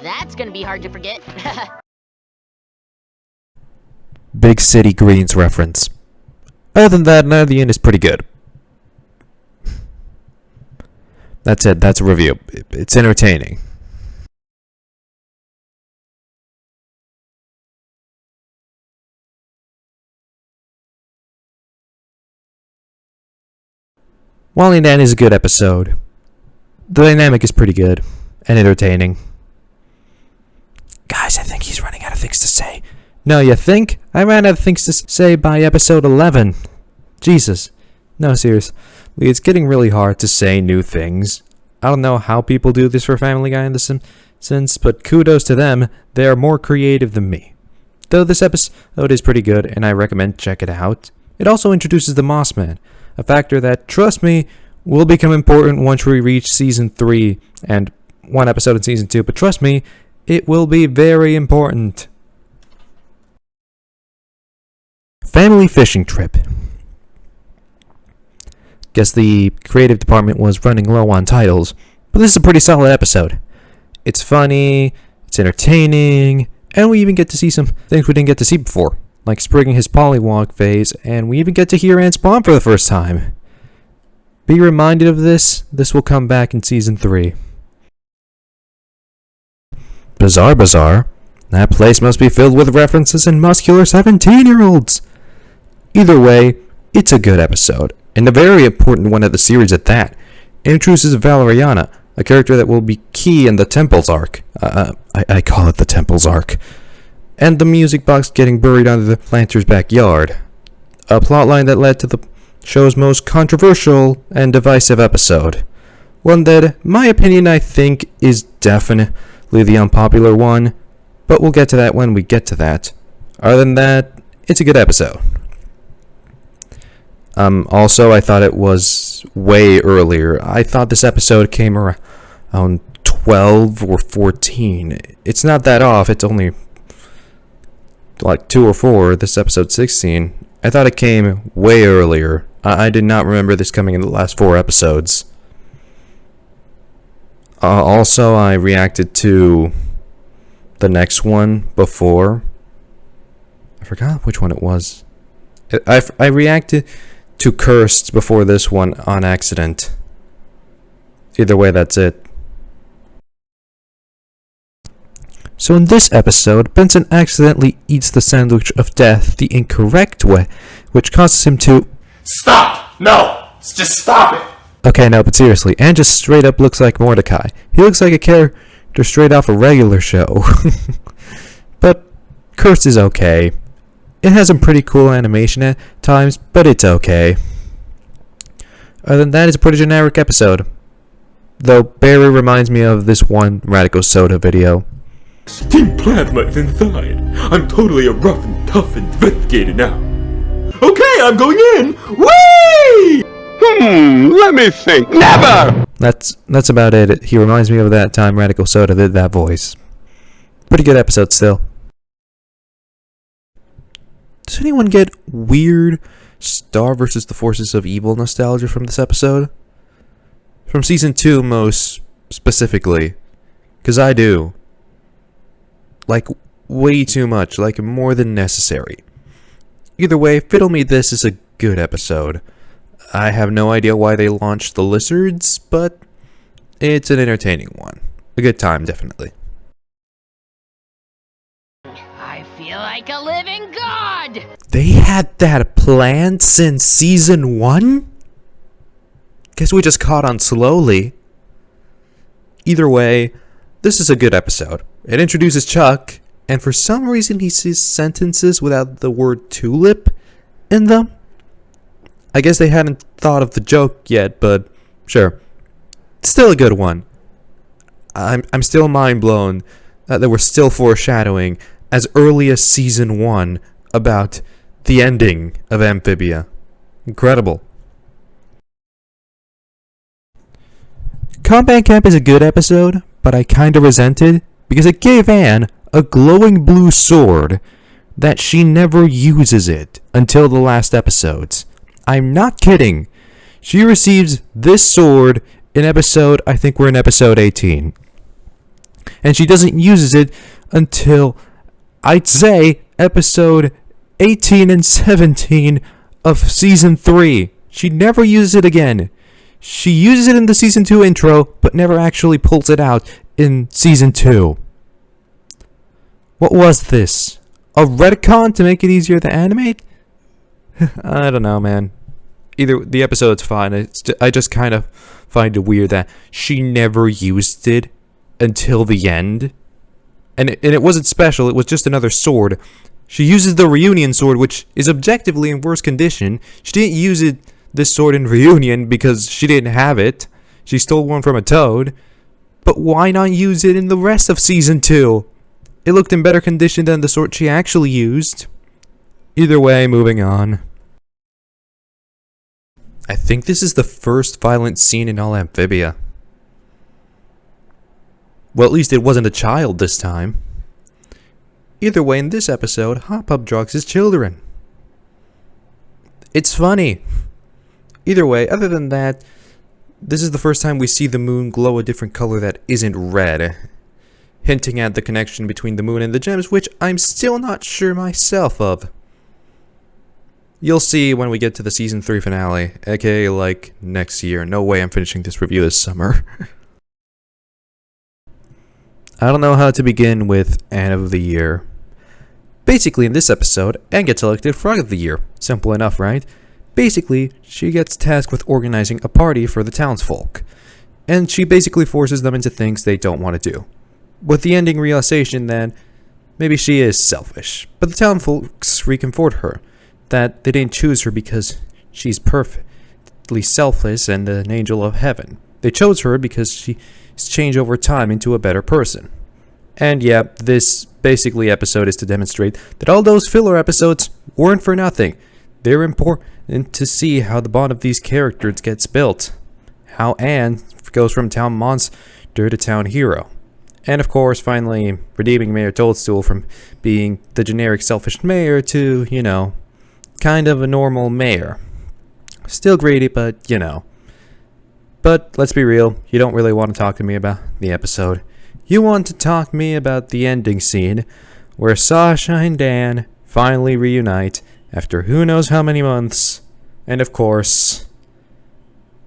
That's gonna be hard to forget. Big City Greens reference. Other than that, none of the end is pretty good. That's it, that's a review. It's entertaining. Wally and Dan is a good episode. The dynamic is pretty good and entertaining. Guys, I think he's running out of things to say. No, you think? I ran out of things to say by episode 11. Jesus. No, seriously. It's getting really hard to say new things. I don't know how people do this for Family Guy in The Simpsons, but kudos to them. They are more creative than me. Though this episode is pretty good, and I recommend check it out. It also introduces the Moss Man, a factor that, trust me, will become important once we reach Season 3 and one episode in Season 2, but trust me, it will be very important. Family fishing trip. Guess the creative department was running low on titles, but this is a pretty solid episode. It's funny, it's entertaining, and we even get to see some things we didn't get to see before, like Sprig in his polywog phase, and we even get to hear Ant spawn for the first time. Be reminded of this. This will come back in Season 3. Bizarre Bazaar. That place must be filled with references and muscular 17-year-olds. Either way, it's a good episode, and a very important one of the series at that. It introduces Valeriana, a character that will be key in the Temples arc. I call it the Temples arc. And the music box getting buried under the Lanter's backyard. A plotline that led to the show's most controversial and divisive episode. One that, in my opinion, I think is definitely the unpopular one, but we'll get to that when we get to that. Other than that, it's a good episode. Also, I thought it was way earlier. I thought this episode came around 12 or 14. It's not that off, it's only like 2 or 4. This episode 16. I thought it came way earlier. I did not remember this coming in the last 4 episodes. Also, I reacted to the next one before. I forgot which one it was. I reacted to Cursed before this one on accident. Either way, that's it. So in this episode, Benson accidentally eats the sandwich of death the incorrect way, which causes him to... Stop! No! Just stop it! Okay, no, but seriously, Anne just straight up looks like Mordecai. He looks like a character straight off a regular show. But Cursed is okay. It has some pretty cool animation at times, but it's okay. Other than that, it's a pretty generic episode. Though Barry reminds me of this one Radical Soda video. Team Plasma is inside. I'm totally a rough and tough investigator now. Okay, I'm going in! Whee! Let me think. Never! That's about it. He reminds me of that time Radical Soda did that voice. Pretty good episode still. Does anyone get weird Star versus the Forces of Evil nostalgia from this episode? From Season 2 most specifically. Because I do. Like, way too much. Like, more than necessary. Either way, Fiddle Me This is a good episode. I have no idea why they launched the lizards, but it's an entertaining one. A good time, definitely. like a living god! They had that planned since season 1? Guess we just caught on slowly. Either way, this is a good episode. It introduces Chuck, and for some reason he says sentences without the word tulip in them. I guess they hadn't thought of the joke yet, but sure. Still a good one. I'm still mind blown that there was still foreshadowing as early as season 1 about the ending of Amphibia. Incredible. Combat Camp is a good episode, but I kinda resent it because it gave Anne a glowing blue sword that she never uses it until the last episodes. I'm not kidding. She receives this sword in episode, I think we're in episode 18. And she doesn't use it until, I'd say, episode 18 and 17 of season 3. She never uses it again. She uses it in the season 2 intro, but never actually pulls it out in season 2. What was this? A retcon to make it easier to animate? I don't know, man. Either the episode's fine. I just kind of find it weird that she never used it until the end. And it wasn't special, it was just another sword. She uses the reunion sword, which is objectively in worse condition. She didn't use this sword in reunion because she didn't have it. She stole one from a toad. But why not use it in the rest of season 2? It looked in better condition than the sword she actually used. Either way, moving on. I think this is the first violent scene in all Amphibia. Well, at least it wasn't a child this time. Either way, in this episode, Hop Up drugs his children. It's funny. Either way, other than that, this is the first time we see the moon glow a different color that isn't red, hinting at the connection between the moon and the gems, which I'm still not sure myself of. You'll see when we get to the season 3 finale, aka like next year. No way I'm finishing this review this summer. I don't know how to begin with Anne of the Year. Basically, in this episode, Anne gets elected Frog of the Year. Simple enough, right? Basically, she gets tasked with organizing a party for the townsfolk. And she basically forces them into things they don't want to do. With the ending realization that maybe she is selfish. But the townfolk reconfort her that they didn't choose her because she's perfectly selfless and an angel of heaven. They chose her because she's changed over time into a better person. And yeah, this basically episode is to demonstrate that all those filler episodes weren't for nothing. They're important to see how the bond of these characters gets built. How Anne goes from town monster to town hero. And of course, finally, redeeming Mayor Toadstool from being the generic selfish mayor to, you know, kind of a normal mayor. Still greedy, but, you know. But let's be real, you don't really want to talk to me about the episode. You want to talk to me about the ending scene, where Sasha and Dan finally reunite after who knows how many months. And of course,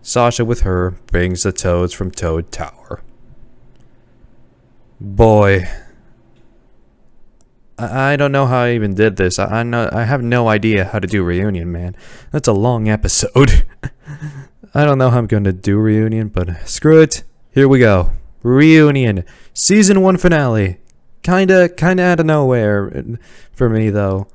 Sasha with her brings the toads from Toad Tower. Boy, I don't know how I even did this. I have no idea how to do reunion, man. That's a long episode. I don't know how I'm going to do reunion, but screw it. Here we go. Reunion. Season 1 finale. Kinda out of nowhere for me, though.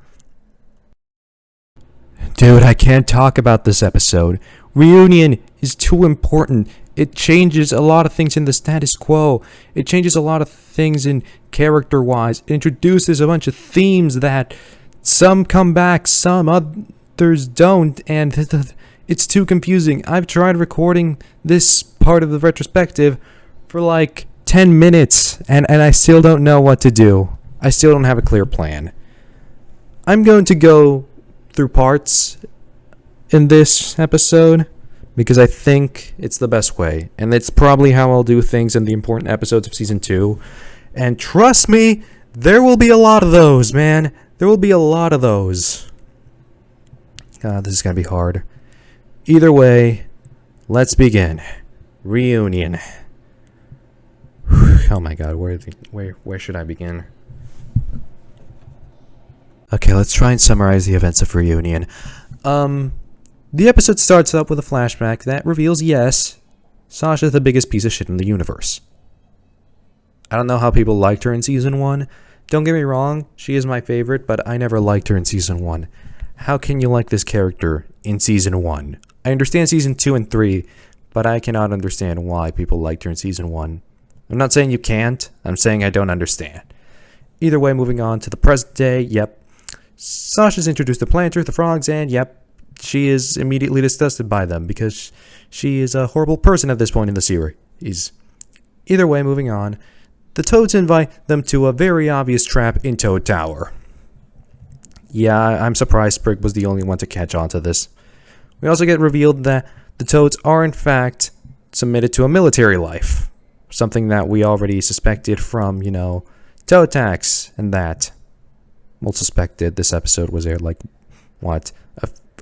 Dude, I can't talk about this episode. Reunion is too important. It changes a lot of things in the status quo. It changes a lot of things in character-wise. It introduces a bunch of themes that some come back, some others don't, and it's too confusing. I've tried recording this part of the retrospective for like 10 minutes, and I still don't know what to do. I still don't have a clear plan. I'm going to go through parts in this episode, because I think it's the best way. And it's probably how I'll do things in the important episodes of Season 2. And trust me, there will be a lot of those, man. There will be a lot of those. God, this is going to be hard. Either way, let's begin. Reunion. Oh my god, where should I begin? Okay, let's try and summarize the events of Reunion. The episode starts up with a flashback that reveals, yes, Sasha's the biggest piece of shit in the universe. I don't know how people liked her in Season 1. Don't get me wrong, she is my favorite, but I never liked her in Season 1. How can you like this character in Season 1? I understand Season 2 and 3, but I cannot understand why people liked her in Season 1. I'm not saying you can't, I'm saying I don't understand. Either way, moving on to the present day, yep. Sasha's introduced the planters, the frogs, and yep, she is immediately disgusted by them because she is a horrible person at this point in the series. Either way, moving on, the Toads invite them to a very obvious trap in Toad Tower. Yeah, I'm surprised Sprig was the only one to catch on to this. We also get revealed that the Toads are in fact submitted to a military life. Something that we already suspected from, Toad Tax and that. Well, suspected this episode was aired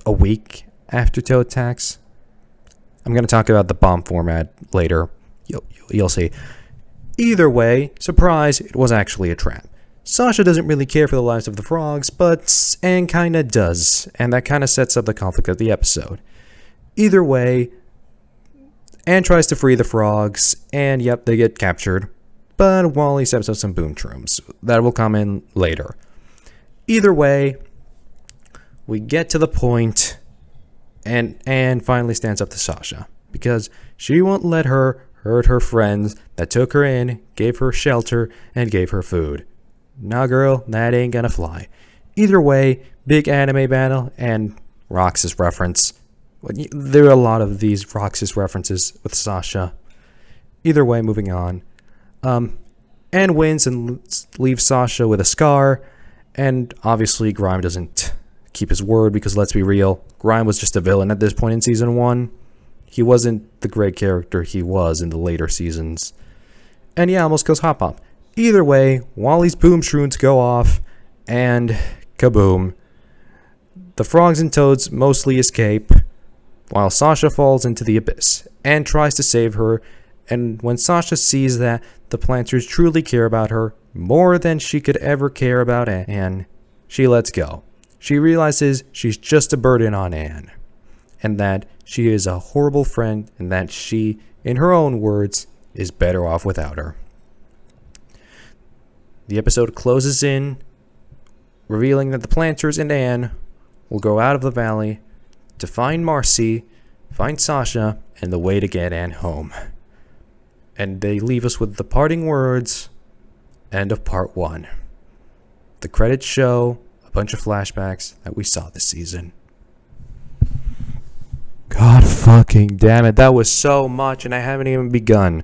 a week after Toad Tax? I'm going to talk about the bomb format later. You'll see. Either way, surprise, it was actually a trap. Sasha doesn't really care for the lives of the frogs, but Anne kinda does, and that kinda sets up the conflict of the episode. Either way, Anne tries to free the frogs, and yep, they get captured, but Wally steps up some boom shrooms. That will come in later. Either way, we get to the point, and Anne finally stands up to Sasha, because she won't let her hurt her friends that took her in, gave her shelter, and gave her food. Nah, girl, that ain't gonna fly. Either way, big anime battle and Roxas reference. There are a lot of these Roxas references with Sasha. Either way, moving on. Anne wins and leaves Sasha with a scar, and obviously Grime doesn't keep his word because let's be real, Grime was just a villain at this point in Season 1. He wasn't the great character he was in the later seasons. And yeah, almost kills Hop Pop. Either way, Wally's boom shrooms go off, and kaboom. The frogs and toads mostly escape, while Sasha falls into the abyss, and tries to save her, and when Sasha sees that the planters truly care about her, more than she could ever care about Anne, she lets go. She realizes she's just a burden on Anne, and that she is a horrible friend, and that she, in her own words, is better off without her. The episode closes in, revealing that the planters and Anne will go out of the valley to find Marcy, find Sasha, and the way to get Anne home. And they leave us with the parting words, end of part 1. The credits show a bunch of flashbacks that we saw this season. God fucking damn it, that was so much and I haven't even begun.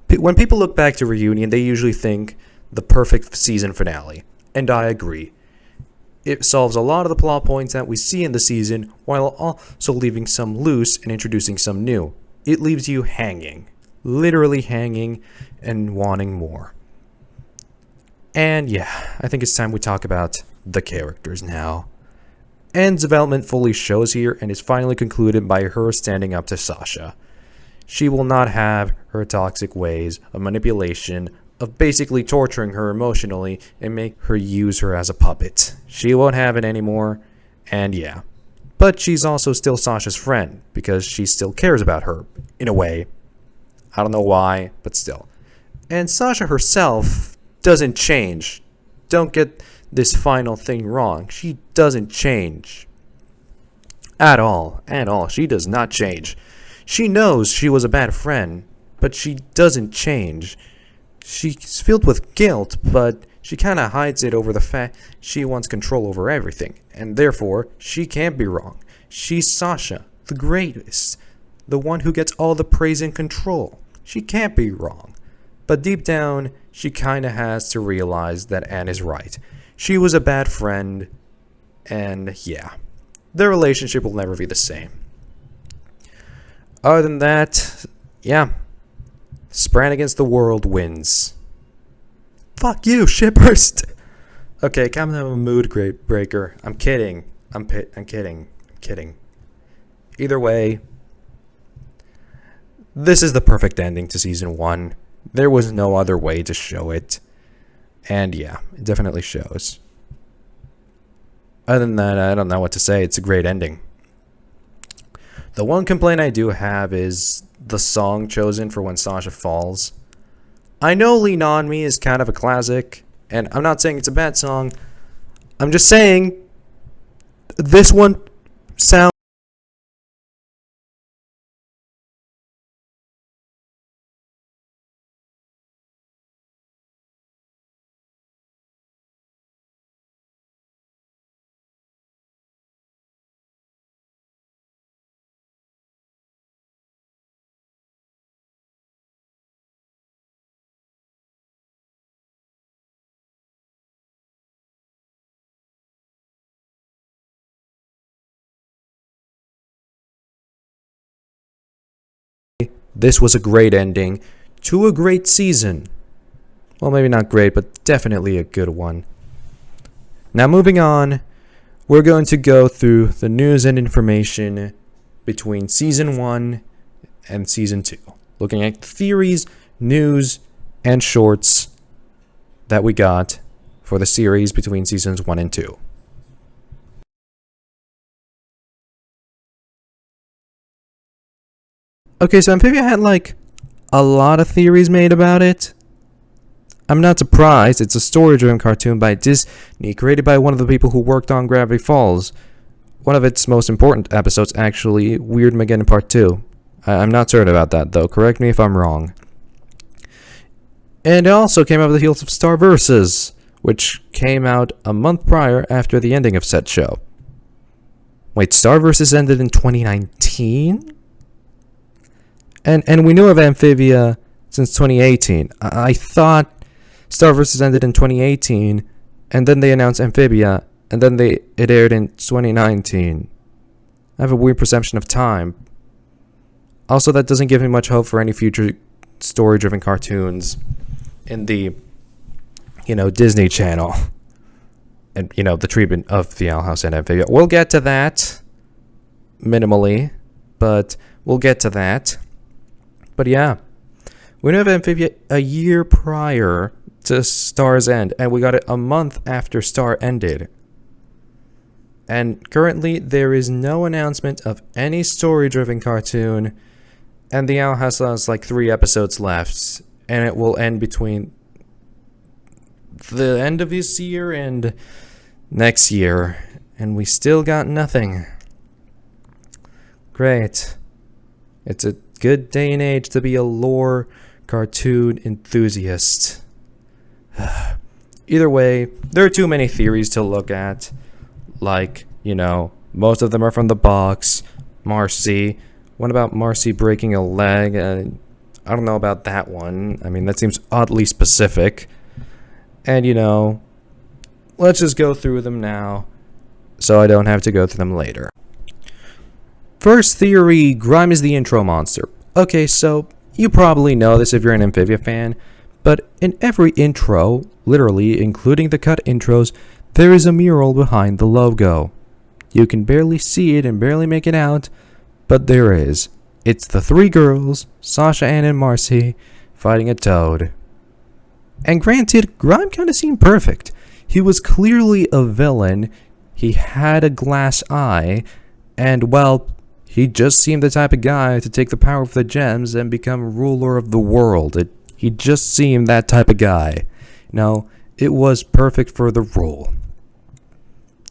When people look back to Reunion, they usually think the perfect season finale, and I agree. It solves a lot of the plot points that we see in the season, while also leaving some loose and introducing some new. It leaves you hanging, literally hanging, and wanting more. And yeah, I think it's time we talk about the characters now. Anne's development fully shows here and is finally concluded by her standing up to Sasha. She will not have her toxic ways of manipulation, of basically torturing her emotionally and make her use her as a puppet. She won't have it anymore, and yeah. But she's also still Sasha's friend, because she still cares about her, in a way. I don't know why, but still. And Sasha herself doesn't change. Don't get this final thing wrong. She doesn't change. At all. She does not change. She knows she was a bad friend, but she doesn't change. She's filled with guilt, but she kinda hides it over the fact she wants control over everything, and therefore, she can't be wrong. She's Sasha, the greatest, the one who gets all the praise and control. She can't be wrong. But deep down, she kinda has to realize that Anne is right. She was a bad friend, and yeah, their relationship will never be the same. Other than that, yeah, Spran against the world wins. Fuck you, shippers! Okay, kind of a mood breaker. I'm kidding. I'm kidding. Either way, this is the perfect ending to Season 1. There was no other way to show it. And yeah, it definitely shows. Other than that, I don't know what to say. It's a great ending. The one complaint I do have is the song chosen for when Sasha falls. I know Lean On Me is kind of a classic, and I'm not saying it's a bad song. I'm just saying this one sounds... This was a great ending to a great season. Well, maybe not great, but definitely a good one. Now moving on, we're going to go through the news and information between Season 1 and Season 2. Looking at theories, news, and shorts that we got for the series between Seasons 1 and 2. Okay, so Amphibia had like a lot of theories made about it. I'm not surprised. It's a story-driven cartoon by Disney, created by one of the people who worked on Gravity Falls. One of its most important episodes, actually, Weird Mageddon Part 2. I'm not certain about that, though. Correct me if I'm wrong. And it also came out of the heels of Star Versus, which came out a month prior after the ending of said show. Wait, Star Versus ended in 2019? And we knew of Amphibia since 2018. I thought Star Versus ended in 2018, and then they announced Amphibia, and then it aired in 2019. I have a weird perception of time. Also, that doesn't give me much hope for any future story-driven cartoons in the, Disney Channel. And, the treatment of the Owl House and Amphibia. We'll get to that minimally, but we'll get to that. But yeah, we know of Amphibia a year prior to Star's end, and we got it a month after Star ended. And currently, there is no announcement of any story-driven cartoon, and the Owl House has like 3 episodes left, and it will end between the end of this year and next year, and we still got nothing. Great. It's a good day and age to be a lore cartoon enthusiast. Either way, there are too many theories to look at. Like, most of them are from the box. Marcy. What about Marcy breaking a leg? I don't know about that one. I mean, that seems oddly specific. And, let's just go through them now, so I don't have to go through them later. First theory, Grime is the intro monster. Okay, so you probably know this if you're an Amphibia fan, but in every intro, literally including the cut intros, there is a mural behind the logo. You can barely see it and barely make it out, but there is. It's the 3 girls, Sasha, Ann, and Marcy, fighting a toad. And granted, Grime kinda seemed perfect. He was clearly a villain, he had a glass eye, and well, he just seemed the type of guy to take the power of the gems and become ruler of the world. He just seemed that type of guy. It was perfect for the role.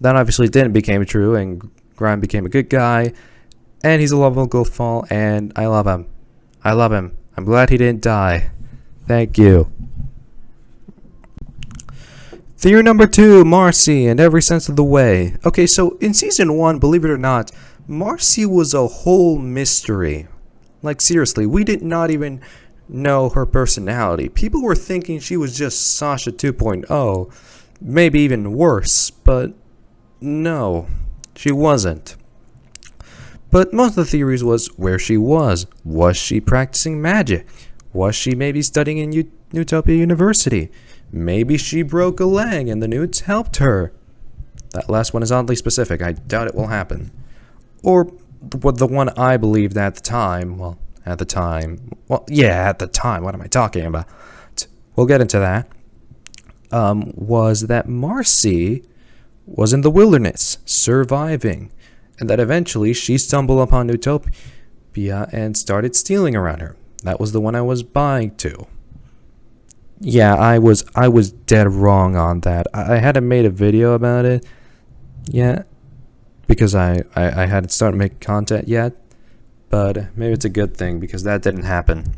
That obviously didn't become true, and Grime became a good guy, and he's a lovable fall, and I love him. I love him. I'm glad he didn't die. Thank you. Theory number 2, Marcy, in every sense of the way. Okay, so in Season 1, believe it or not, Marcy was a whole mystery. Like, seriously, we did not even know her personality. People were thinking she was just Sasha 2.0, maybe even worse, but no, she wasn't. But most of the theories was where she was. Was she practicing magic? Was she maybe studying in Utopia University? Maybe she broke a leg and the newts helped her. That last one is oddly specific. I doubt it will happen. Or the one I believed at the time. At the time. What am I talking about? We'll get into that. Was that Marcy was in the wilderness, surviving, and that eventually she stumbled upon Utopia and started stealing around her. That was the one I was buying to. Yeah, I was dead wrong on that. I hadn't made a video about it yet because I hadn't started making content yet, but maybe it's a good thing because that didn't happen.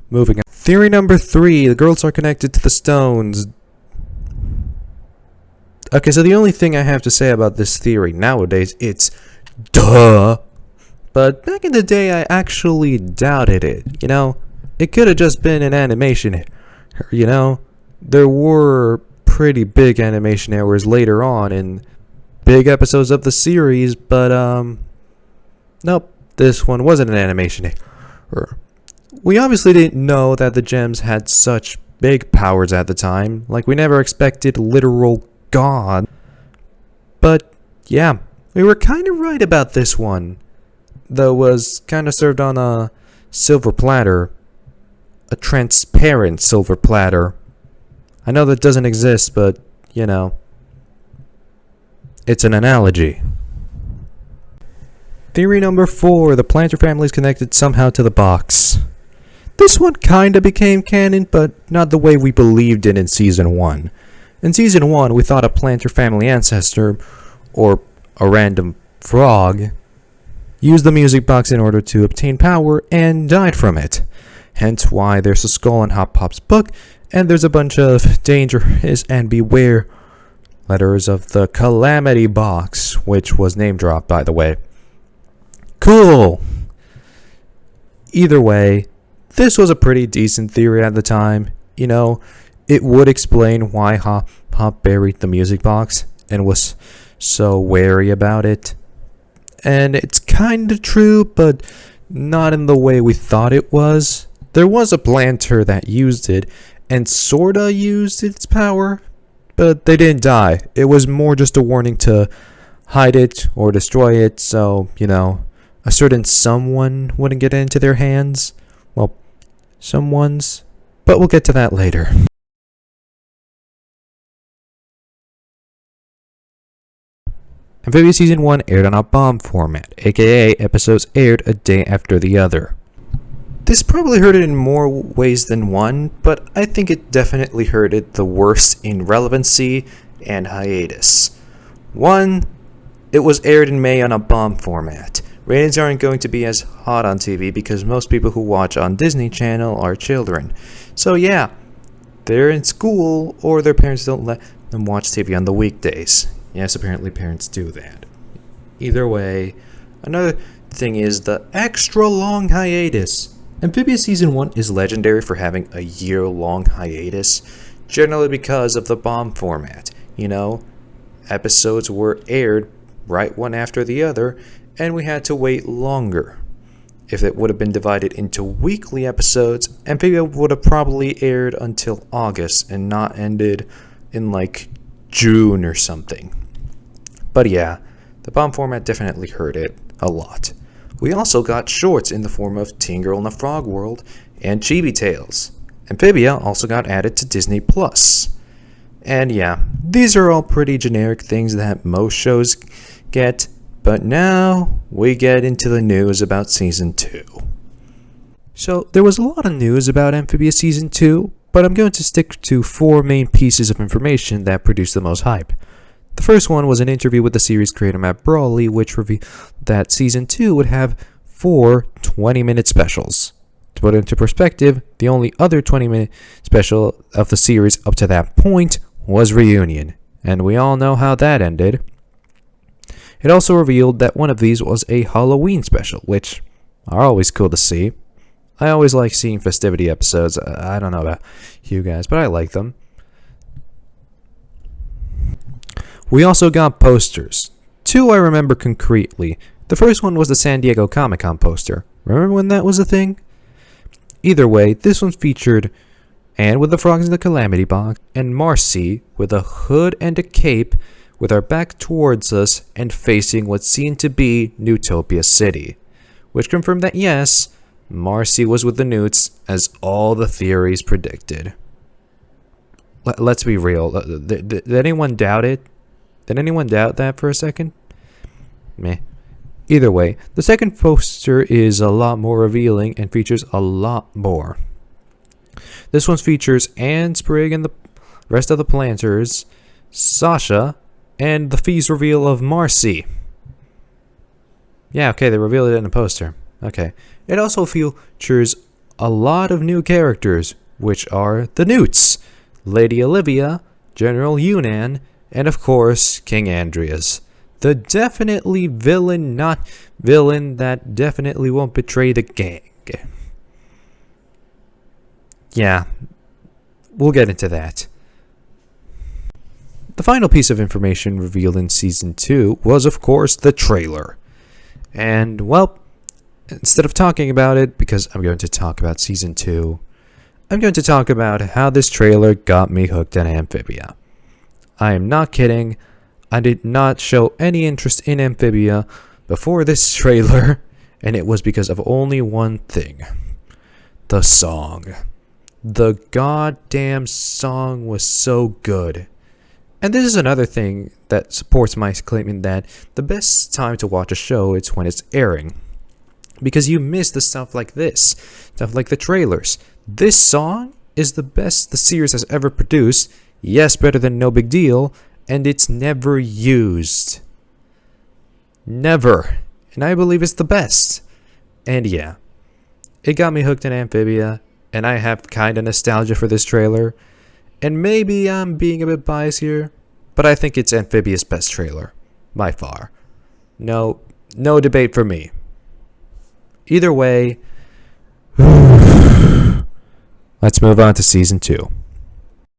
Moving on. Theory number 3, the girls are connected to the stones. Okay, so the only thing I have to say about this theory nowadays, it's duh. But back in the day, I actually doubted it, you know? It could have just been an animation, you know? There were pretty big animation errors later on in big episodes of the series, but, nope, this one wasn't an animation error. We obviously didn't know that the gems had such big powers at the time, like we never expected literal God. But, yeah, we were kind of right about this one. Though was kind of served on a silver platter. A transparent silver platter. I know that doesn't exist, but, you know, it's an analogy. Theory number 4, the planter family is connected somehow to the box. This one kinda became canon, but not the way we believed it in Season 1. In Season 1, we thought a planter family ancestor, or a random frog, used the music box in order to obtain power and died from it. Hence why there's a skull in Hop Pop's book, and there's a bunch of dangerous and beware letters of the Calamity Box, which was name dropped, by the way. Cool! Either way, this was a pretty decent theory at the time. You know, it would explain why Hop Pop buried the music box and was so wary about it. And it's kinda true, but not in the way we thought it was. There was a planter that used it and sorta used its power, but they didn't die. It was more just a warning to hide it or destroy it so, you know, a certain someone wouldn't get into their hands. Well, someone's, but we'll get to that later. Amphibia Season 1 aired on a bomb format, aka episodes aired a day after the other. This probably hurt it in more ways than one, but I think it definitely hurt it the worst in relevancy and hiatus. 1, it was aired in May on a bomb format. Ratings aren't going to be as hot on TV because most people who watch on Disney Channel are children. So yeah, they're in school or their parents don't let them watch TV on the weekdays. Yes, apparently parents do that. Either way, another thing is the extra long hiatus. Amphibia Season 1 is legendary for having a year-long hiatus, generally because of the bomb format. You know, episodes were aired right one after the other, and we had to wait longer. If it would have been divided into weekly episodes, Amphibia would have probably aired until August and not ended in like June or something. But yeah, the bomb format definitely hurt it a lot. We also got shorts in the form of Teen Girl in the Frog World and Chibi Tales. Amphibia also got added to Disney+. And yeah, these are all pretty generic things that most shows get, but now we get into the news about Season 2. So there was a lot of news about Amphibia Season 2, but I'm going to stick to 4 main pieces of information that produced the most hype. The first one was an interview with the series creator Matt Brawley, which revealed that Season 2 would have 4 20-minute specials. To put it into perspective, the only other 20-minute special of the series up to that point was Reunion, and we all know how that ended. It also revealed that one of these was a Halloween special, which are always cool to see. I always like seeing festivity episodes. I don't know about you guys, but I like them. We also got posters. 2 I remember concretely. The first one was the San Diego Comic-Con poster. Remember when that was a thing? Either way, this one featured Anne with the frogs in the Calamity Box, and Marcy with a hood and a cape with our back towards us and facing what seemed to be Newtopia City, which confirmed that yes, Marcy was with the Newts as all the theories predicted. let's be real. Did anyone doubt it? Did anyone doubt that for a second? Meh. Either way, the second poster is a lot more revealing and features a lot more. This one features Anne, Sprig, and the rest of the planters, Sasha, and the feast reveal of Marcy. Yeah, okay, they revealed it in the poster. Okay. It also features a lot of new characters, which are the Newts, Lady Olivia, General Yunnan, and of course, King Andreas. The definitely villain, not villain, that definitely won't betray the gang. Yeah, we'll get into that. The final piece of information revealed in Season 2 was, of course, the trailer. And, well, instead of talking about it, because I'm going to talk about Season 2, I'm going to talk about how this trailer got me hooked on Amphibia. I am not kidding. I did not show any interest in Amphibia before this trailer, and it was because of only one thing. The song. The goddamn song was so good. And this is another thing that supports my claiming that the best time to watch a show is when it's airing. Because you miss the stuff like this. Stuff like the trailers. This song is the best the series has ever produced. Yes, better than No Big Deal. And it's never used. Never. And I believe it's the best. And yeah. It got me hooked in Amphibia. And I have kind of nostalgia for this trailer. And maybe I'm being a bit biased here. But I think it's Amphibia's best trailer. By far. No debate for me. Either way. Let's move on to Season 2.